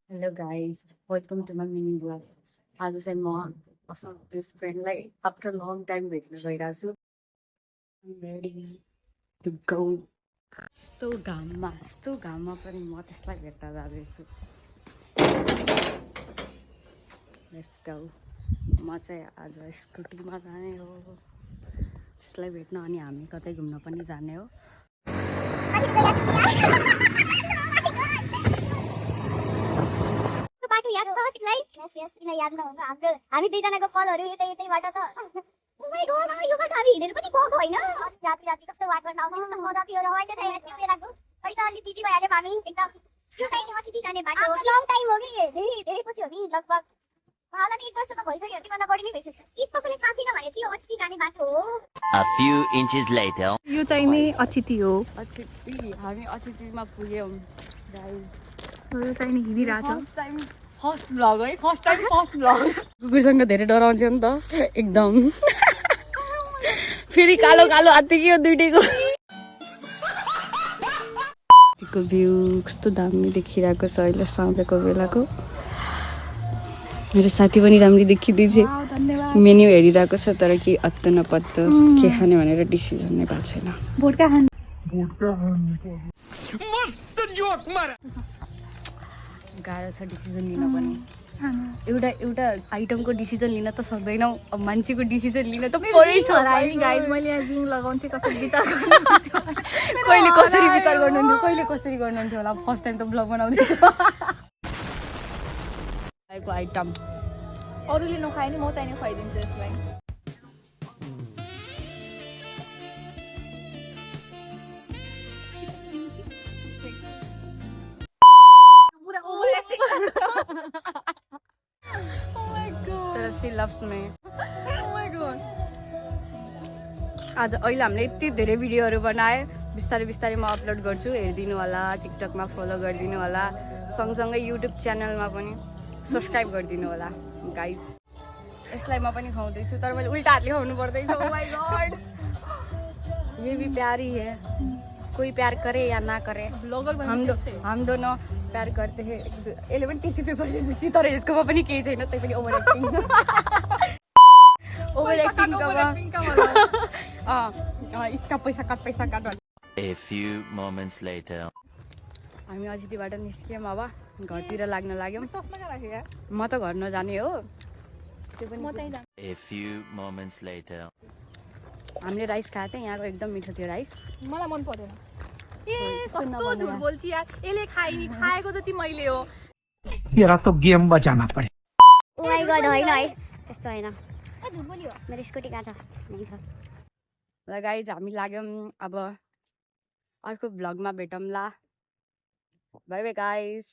Hello guys, welcome to my mini vlog. आज चाहिँ म आफ्नो बेस्ट फ्रेन्डलाई आफ्टर लङ टाइम भेट्न गइरहेको छु. Ready to go. यस्तो घाममा पनि म त्यसलाई भेट्न जाँदैछु. Let's go. म चाहिँ आज स्कुटीमा जाने हो त्यसलाई भेट्न, अनि हामी कतै घुम्न पनि जाने हो. याद छ तिमीलाई? यस किन याद नहुनु, हाम्रो हामी दुईजनाको पलहरू यतैबाट छ. ओ माय गॉड, यो बाटो हामी हिँडेर पनि गएको हैन. राति राति कस्तो वाक गर्न आउने, कस्तो मजा थियो र अहिले चाहिँ त्यो बेलाको पैसा अलि बिजी भइहाल्यो हामी एकदम. यो चाहिँ अतिथि जाने बाटो हो. लङ टाइम हो कि धेरै पछि हो कि, लगभग हालत 1 वर्ष त भइसक्यो, त्योभन्दा बढी नै भइसक्यो. एक कसैले थाहा छैन भने चाहिँ यो अतिथि जाने बाटो हो. A few inches later. यो चाहिँ नि अतिथि हो. हामी अतिथिमा पुग्यौँ गाइस. यो चाहिँ नि हिँडिरहेछ. फर्स्ट भ्लग है, फर्स्ट भ्लग. कुकुरसँग धेरै डराउँथ्यो नि त एकदम. फेरि कालो हात्ती कि यो दुइटैको. त्यो भ्यू कस्तो दामी देखिरहेको छ अहिले साँझको बेलाको. मेरो साथी पनि राम्ररी देखिँदैछ. मेन्यु हेरिरहेको छ तर के अत्तो नपत्तो के खाने भनेर डिसिजन नै भएको छैन. भोटका खान गाह्रो छ डिसिजन लिन पनि. एउटा आइटमको डिसिजन लिन त सक्दैनौ, अब मान्छेको डिसिजन लिन त परै छ. गाइस मैले यहाँ रिङ लगाउँथे कसरी विचार गर्नुहुन्थ्यो, कहिले कसरी विचार गर्नुहुन्थ्यो, कहिले कसरी गर्नुहुन्थ्यो होला. फर्स्ट टाइम त ब्लग बनाउँदैछ. आइटम अरूले नखाए नि म चाहिँ नि खुवाइदिन्छु यसलाई. तर सी लभ्स मी. आज अहिले हामीले यति धेरै भिडियोहरू बनाए. बिस्तारै म अपलोड गर्छु, हेरिदिनु होला. टिकटकमा फलो गरिदिनु होला, सँगसँगै युट्युब च्यानलमा पनि सब्सक्राइब गरिदिनु होला गाइज. यसलाई म पनि खुवाउँदैछु तर मैले उल्टा हातले खुवाउनु पर्दैछ. ओ माय गॉड, ये भी प्यार ही है. कोई प्यार करे या ना करे, हम दोनों प्यार करते हैं. यसले पनि टिस्यु पेपर दिएपछि तर यसकोमा पनि केही छैन, त्यही पनि ओभर एक्टिङ. इसका पैसा काट. A few moments later. हामी अतिथिबाट निस्क्यौँ. अब घरतिर लाग्न लाग्यौँ. चस्मा कहाँ राखेँ? म त घर नजाने हो. त्यो पनि म चाहिँ जान्छु. A few moments later. हामीले राइस खाएको थियौँ, यहाँको एकदम मिठो थियो राइस. मलाई मन परेन. ए कस्तो झुट बोल्छ यार. यसले खाएको जति मैले हो. तेरा तो गेम बचाना पड़े. ओ माय गॉड, हैन है, त्यस्तो हैन. ए झुट बोल्यो. मेरो स्कुटी कहाँ छ? यही छ. ल गाइज, हामी लाग्यौँ. अब अर्को भ्लगमा भेटौँला. Bye bye guys.